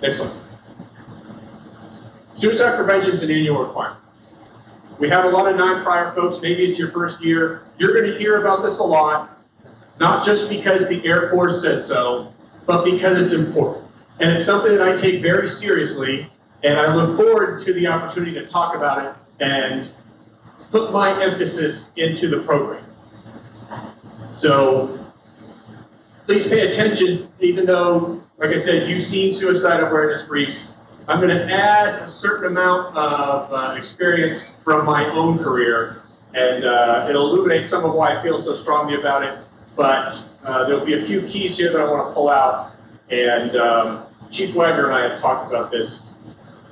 Next one. Suicide prevention is an annual requirement. We have a lot of non-prior folks, maybe it's your first year. You're going to hear about this a lot, not just because the Air Force says so, but because it's important. And it's something that I take very seriously, and I look forward to the opportunity to talk about it and put my emphasis into the program. So please pay attention, even though, like I said, you've seen suicide awareness briefs. I'm going to add a certain amount of experience from my own career, and it'll illuminate some of why I feel so strongly about it. But there'll be a few keys here that I want to pull out, and Chief Wagner and I have talked about this.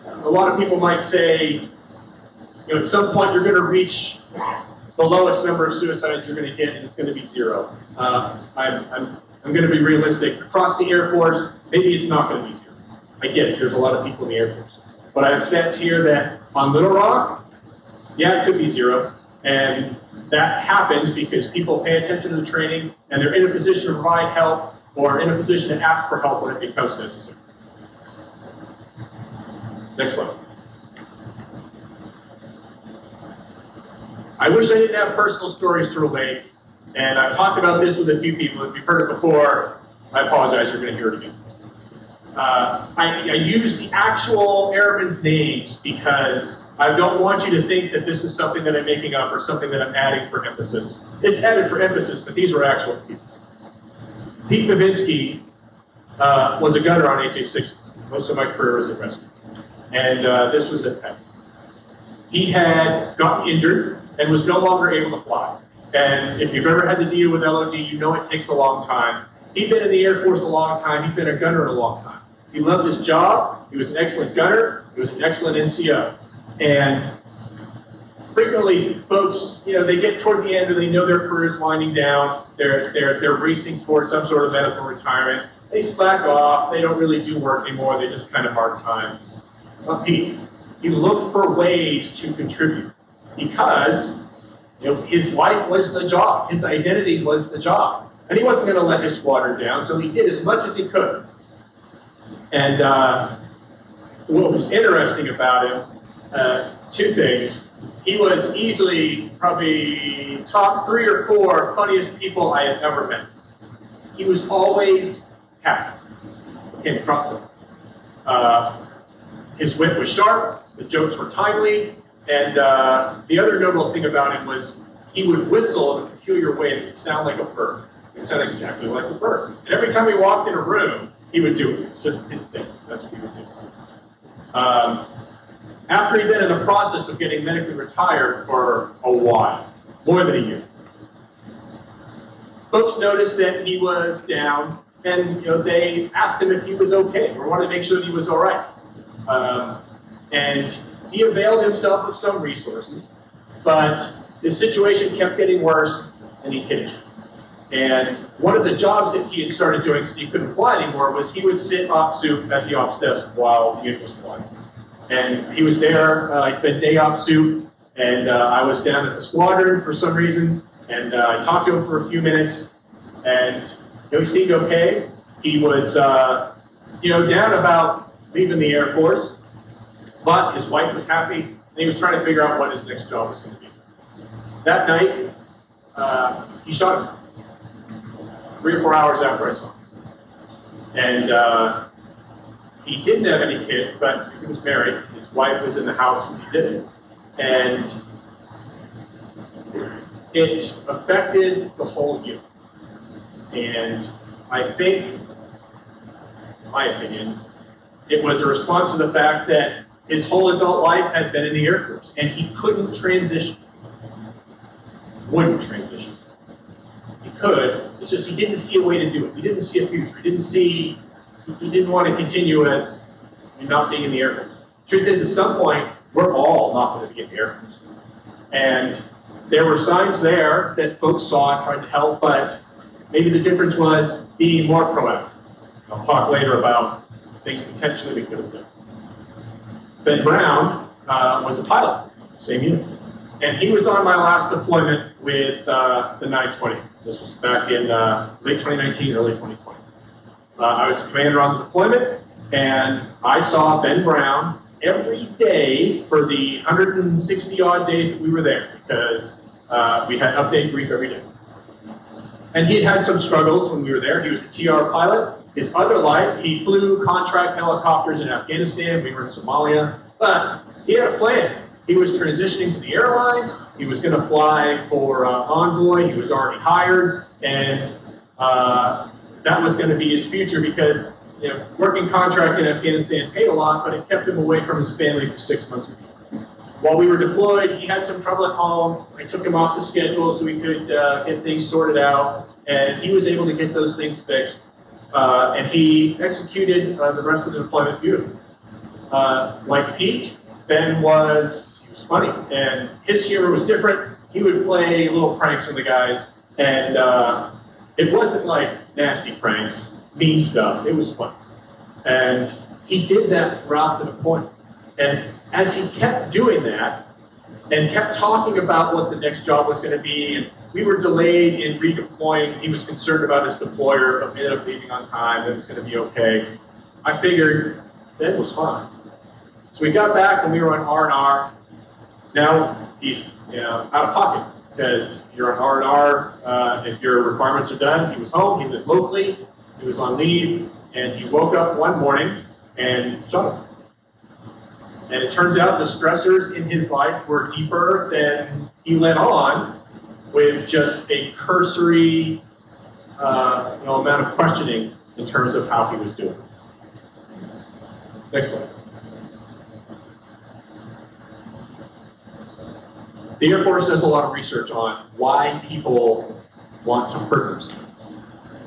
A lot of people might say, at some point you're going to reach the lowest number of suicides you're going to hit, and it's going to be 0. I'm going to be realistic. Across the Air Force, maybe it's not going to be 0. I get it, there's a lot of people in the Air Force. But I have stats here that on Little Rock, yeah, it could be 0. And that happens because people pay attention to the training and they're in a position to provide help or in a position to ask for help when it becomes necessary. Next slide. I wish I didn't have personal stories to relate, and I've talked about this with a few people. If you've heard it before, I apologize, you're going to hear it again. I use the actual airmen's names because I don't want you to think that this is something that I'm making up or something that I'm adding for emphasis. It's added for emphasis, but these were actual people. Pete Novinsky was a gunner on HA-6s. Most of my career was at rescue. And this was at Penn. He had gotten injured and was no longer able to fly. And if you've ever had to deal with LOD, you know it takes a long time. He'd been in the Air Force a long time. He'd been a gunner a long time. He loved his job. He was an excellent gunner. He was an excellent NCO. And frequently, folks, they get toward the end and they know their career is winding down. They're racing towards some sort of medical retirement. They slack off. They don't really do work anymore. They just kind of hard time. But he looked for ways to contribute because his life was the job. His identity was the job. And he wasn't going to let his squadron down, so he did as much as he could. And what was interesting about him, 2 things. He was easily probably top 3 or 4 funniest people I had ever met. He was always happy. Came across him. His wit was sharp, the jokes were timely, and the other notable thing about him was he would whistle in a peculiar way that would sound like a bird. It sounded exactly like a bird. And every time he walked in a room, he would do it. It's just his thing. That's what he would do. After he'd been in the process of getting medically retired for a while, more than a year, folks noticed that he was down, and they asked him if he was okay, or wanted to make sure that he was all right. And he availed himself of some resources, but his situation kept getting worse, and he hit it. And one of the jobs that he had started doing, because he couldn't fly anymore, was he would sit op soup at the ops desk while the unit was flying. And he was there, he'd been day op soup, and I was down at the squadron for some reason, and I talked to him for a few minutes, and he seemed okay. He was, down about leaving the Air Force, but his wife was happy, and he was trying to figure out what his next job was going to be. That night, he shot himself. 3 or 4 hours after I saw him. And he didn't have any kids, but he was married. His wife was in the house when he did it. And it affected the whole unit. And I think, in my opinion, it was a response to the fact that his whole adult life had been in the Air Force, and he couldn't transition. Wouldn't transition. He could, it's just he didn't see a way to do it. He didn't see a future. He didn't want to continue as not being in the Air Force. Truth is, at some point, we're all not going to be in the Air Force. And there were signs there that folks saw and tried to help, but maybe the difference was being more proactive. I'll talk later about things potentially we could have done. Ben Brown was a pilot, same unit. And he was on my last deployment with the 920. This was back in late 2019, early 2020. I was the commander on the deployment, And I saw Ben Brown every day for the 160 odd days that we were there, because we had update brief every day. And he had some struggles when we were there. He was a TR pilot. His other life, he flew contract helicopters in Afghanistan. We were in Somalia. But he had a plan. He was transitioning to the airlines. He was going to fly for Envoy. He was already hired. And that was going to be his future, because working contract in Afghanistan paid a lot, but it kept him away from his family for 6 months. While we were deployed, he had some trouble at home. I took him off the schedule so we could get things sorted out, and he was able to get those things fixed. And he executed the rest of the deployment beautifully. Like Pete, Ben was funny, and his humor was different. He would play little pranks on the guys, and it wasn't like nasty pranks, mean stuff. It was fun. And he did that throughout the deployment. And as he kept doing that, and kept talking about what the next job was going to be, and we were delayed in redeploying, he was concerned about his deployer, but ended up leaving on time, it was going to be okay. I figured Ben was fine. So we got back and we were on R&R. Now he's out of pocket, because you're on R&R, if your requirements are done. He was home, he lived locally, he was on leave, and he woke up one morning and shot us. And it turns out the stressors in his life were deeper than he let on, with just a cursory amount of questioning in terms of how he was doing. Next slide. The Air Force does a lot of research on why people want to hurt themselves.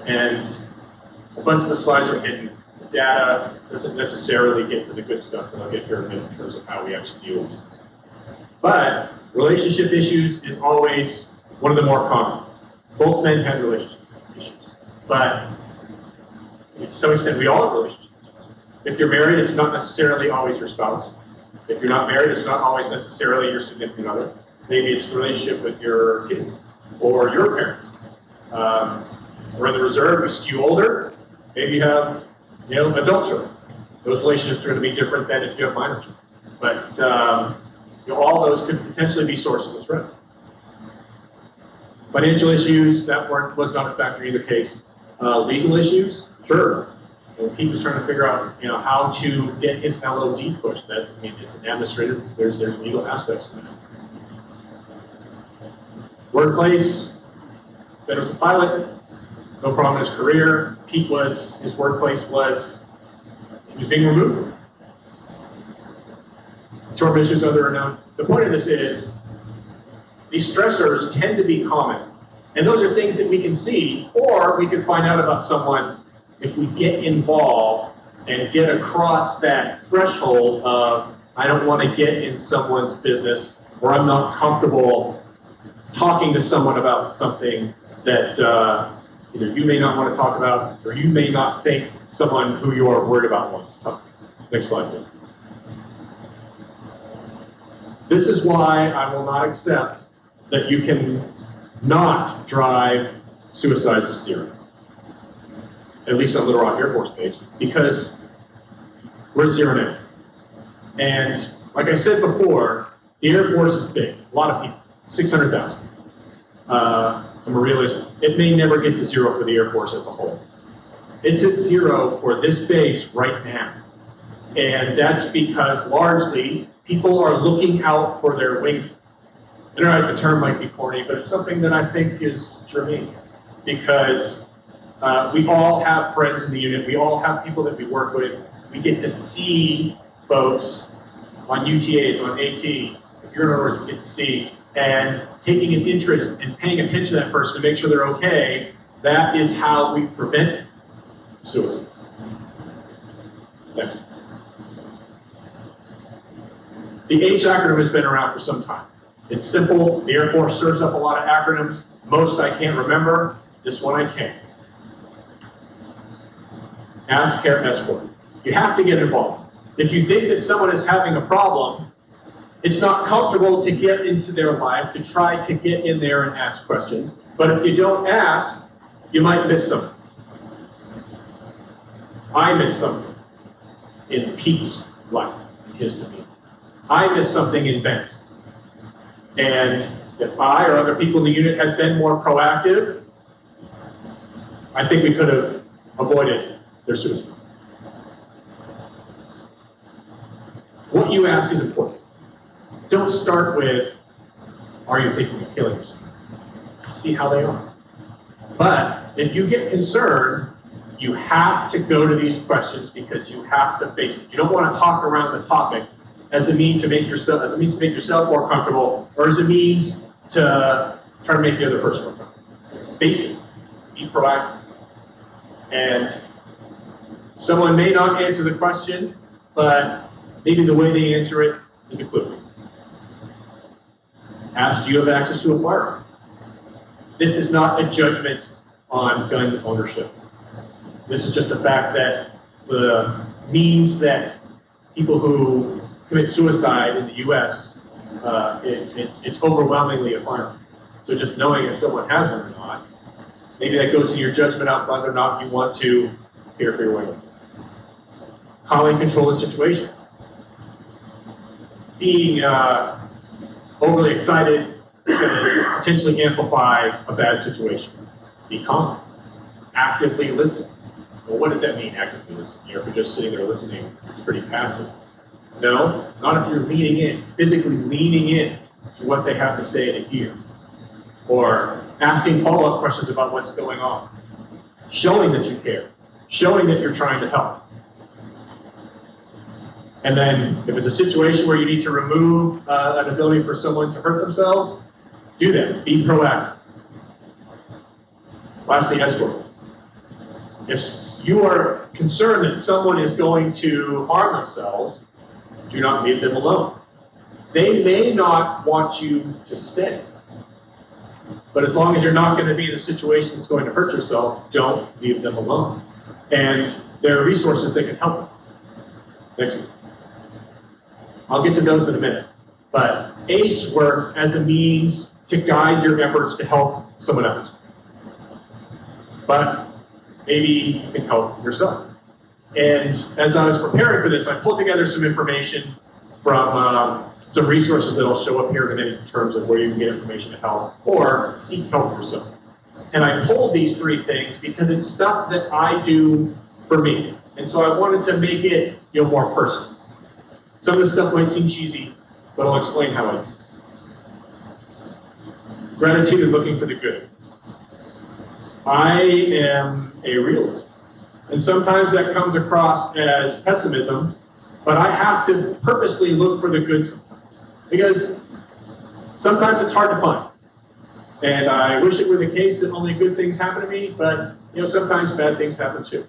And a bunch of the slides are hidden. The data doesn't necessarily get to the good stuff that I'll get here in a minute in terms of how we actually deal with things. But relationship issues is always one of the more common. Both men have relationship issues. But to some extent, we all have relationship issues. If you're married, it's not necessarily always your spouse. If you're not married, it's not always necessarily your significant other. Maybe it's a relationship with your kids or your parents. We're in the reserve, we skew older. Maybe you have adult children. Those relationships are going to be different than if you have minor children. But all those could potentially be sources of stress. Financial issues, that was not a factor in either case. Legal issues, sure. He was trying to figure out how to get his LOD pushed. It's an administrative, there's legal aspects to that. Workplace, Ben was a pilot, no problem in his career. Pete his workplace was, he was being removed. Short issues, other unknown. The point of this is, these stressors tend to be common. And those are things that we can see, or we can find out about someone if we get involved and get across that threshold of, I don't want to get in someone's business, or I'm not comfortable talking to someone about something that either you may not want to talk about, or you may not think someone who you are worried about wants to talk. Next slide, please. This is why I will not accept that you can not drive suicides to zero, at least on Little Rock Air Force Base, because we're at zero now. And like I said before, the Air Force is big, a lot of people, 600,000. I'm a realist. It may never get to zero for the Air Force as a whole. It's at zero for this base right now. And that's because largely people are looking out for their wing. I don't know if the term might be corny, but it's something that I think is germane. Because we all have friends in the unit, we all have people that we work with. We get to see folks on UTAs, on AT, if you're in other words, we get to see, and taking an interest and paying attention to that person to make sure they're okay. That is how we prevent suicide. Next. The H acronym has been around for some time. It's simple. The Air Force serves up a lot of acronyms. Most I can't remember. This one I can. Ask, care, escort. You have to get involved. If you think that someone is having a problem, it's not comfortable to get into their life, to try to get in there and ask questions. But if you don't ask, you might miss something. I missed something. in Pete's life, in his demeanor. I missed something in Ben's. And if I or other people in the unit had been more proactive, I think we could have avoided their suicide. What you ask is important. Don't start with, are you thinking of killing yourself? See how they are. But if you get concerned, you have to go to these questions because you have to face it. You don't want to talk around the topic as a means to make yourself more comfortable, or as a means to try to make the other person more comfortable. Face it. Be proactive. And someone may not answer the question, but maybe the way they answer it is a clue. Ask, do you have access to a firearm? This is not a judgment on gun ownership. This is just the fact that the means that people who commit suicide in the U.S., it's overwhelmingly a firearm. So just knowing if someone has one or not, maybe that goes to your judgment on whether or not you want to care for your way. Calmly control the situation. Being overly excited is going to potentially amplify a bad situation. Be calm. Actively listen. Well, what does that mean, actively listen? If you're just sitting there listening, it's pretty passive. No, not if you're leaning in, physically leaning in to what they have to say to hear. Or asking follow-up questions about what's going on. Showing that you care. Showing that you're trying to help. And then, if it's a situation where you need to remove an ability for someone to hurt themselves, do that. Be proactive. Lastly, escort. If you are concerned that someone is going to harm themselves, do not leave them alone. They may not want you to stay. But as long as you're not going to be in a situation that's going to hurt yourself, don't leave them alone. And there are resources that can help them. Next one. I'll get to those in a minute. But ACE works as a means to guide your efforts to help someone else. But maybe you can help yourself. And as I was preparing for this, I pulled together some information from some resources that will show up here in terms of where you can get information to help or seek help yourself. And I pulled these three things because it's stuff that I do for me. And so I wanted to make it more personal. Some of the stuff might seem cheesy, but I'll explain how I do. Gratitude and looking for the good. I am a realist. And sometimes that comes across as pessimism, but I have to purposely look for the good sometimes. Because sometimes it's hard to find. And I wish it were the case that only good things happen to me, but sometimes bad things happen too.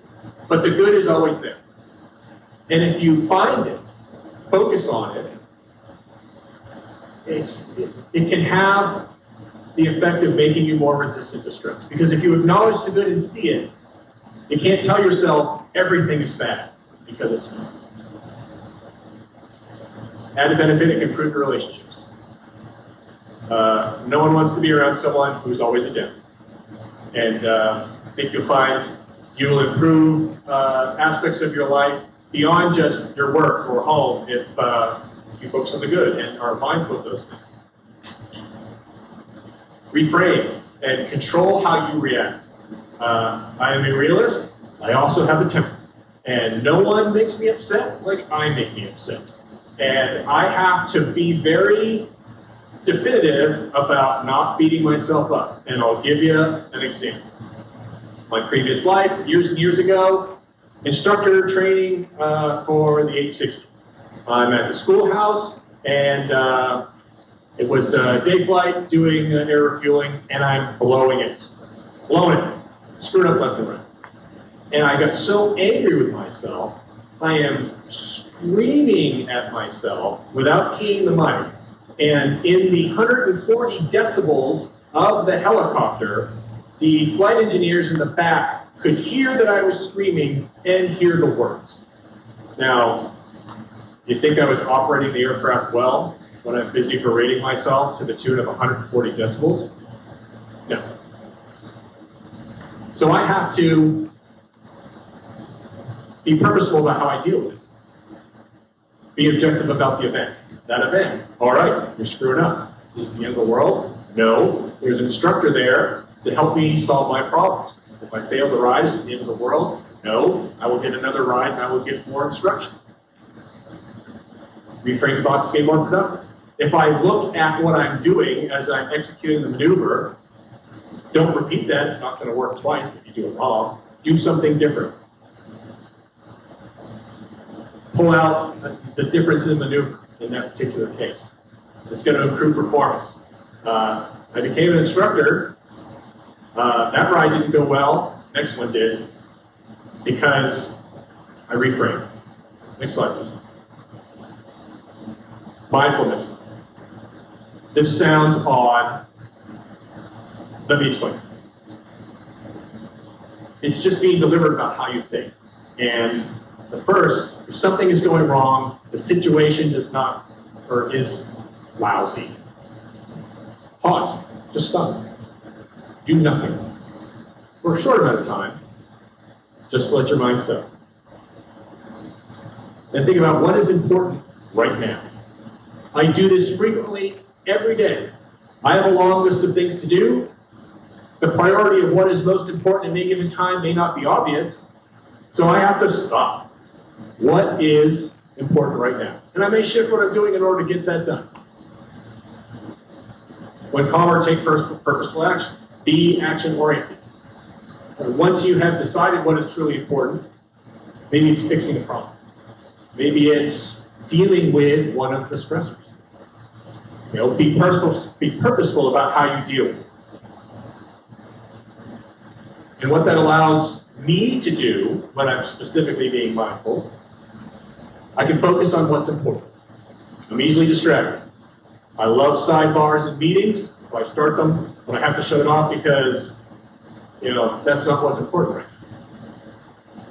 But the good is always there. And if you find it, focus on it, it can have the effect of making you more resistant to stress. Because if you acknowledge the good and see it, you can't tell yourself everything is bad, because it's not. Added benefit, it can improve your relationships. No one wants to be around someone who's always a gem. And I think you'll find you will improve aspects of your life beyond just your work or home if you focus on the good and are mindful of those things. Reframe and control how you react. I am a realist. I also have a temper. And no one makes me upset like I make me upset. And I have to be very definitive about not beating myself up. And I'll give you an example. My previous life, years and years ago, instructor training for the 860. I'm at the schoolhouse, and it was a day flight doing air refueling, and I'm blowing it. Screwed up left and right. And I got so angry with myself, I am screaming at myself without keying the mic. And in the 140 decibels of the helicopter, the flight engineers in the back could hear that I was screaming and hear the words. Now, do you think I was operating the aircraft well when I'm busy berating myself to the tune of 140 decibels? No. So I have to be purposeful about how I deal with it. Be objective about the event. That event, all right, you're screwing up. Is it the end of the world? No. There's an instructor there to help me solve my problems. If I fail the ride, is it the end of the world? No. I will get another ride and I will get more instruction. Reframe thoughts, get more productive. If I look at what I'm doing as I'm executing the maneuver, don't repeat that. It's not going to work twice if you do it wrong. Do something different. Pull out the difference in maneuver in that particular case. It's going to improve performance. I became an instructor. That ride didn't go well. Next one did, because I reframed. Next slide, please. Mindfulness. This sounds odd. Let me explain. It's just being deliberate about how you think. And the first, if something is going wrong, the situation does not, or is lousy. Pause. Just stop. Do nothing. For a short amount of time, just let your mind settle. And think about what is important right now. I do this frequently every day. I have a long list of things to do. The priority of what is most important at any given time may not be obvious, so I have to stop. What is important right now? And I may shift what I'm doing in order to get that done. When calm or take purposeful action, be action-oriented. Once you have decided what is truly important, maybe it's fixing a problem. Maybe it's dealing with one of the stressors. Be purposeful about how you deal with it. And what that allows me to do, when I'm specifically being mindful, I can focus on what's important. I'm easily distracted. I love sidebars and meetings. If I start them, but I have to shut it off because, that's not what's important right now.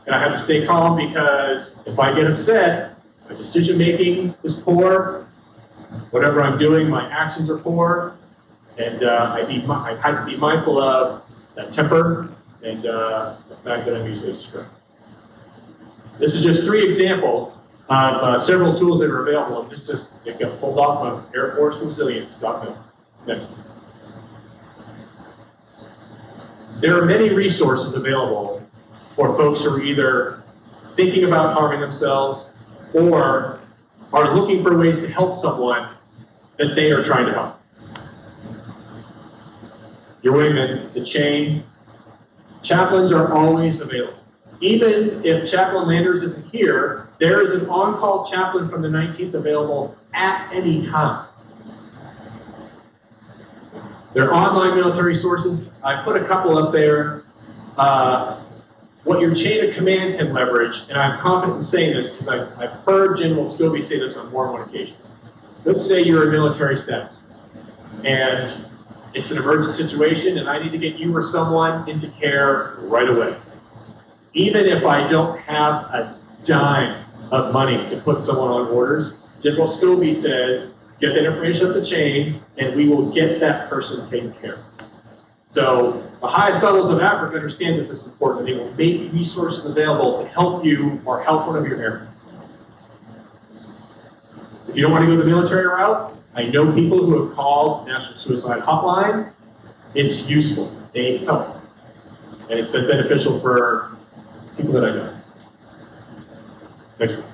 And I have to stay calm because if I get upset, my decision making is poor. Whatever I'm doing, my actions are poor. And I have to be mindful of that temper and the fact that I'm easily distracted. This is just 3 examples of several tools that are available. It got pulled off of airforceresilience.com. Next. There are many resources available for folks who are either thinking about harming themselves or are looking for ways to help someone that they are trying to help. Your wingman, the chain. Chaplains are always available. Even if Chaplain Landers isn't here, there is an on-call chaplain from the 19th available at any time. There are online military sources. I put a couple up there. What your chain of command can leverage, and I'm confident in saying this because I've heard General Scobie say this on more than one occasion. Let's say you're in military status, and it's an emergent situation, and I need to get you or someone into care right away. Even if I don't have a dime of money to put someone on orders, General Scobie says, get that information up the chain, and we will get that person taken care of. So the highest levels of Africa understand that this is important, and they will make resources available to help you or help one of your airmen. If you don't want to go the military route, I know people who have called National Suicide Hotline. It's useful. They need help. And it's been beneficial for people that I know. Next one.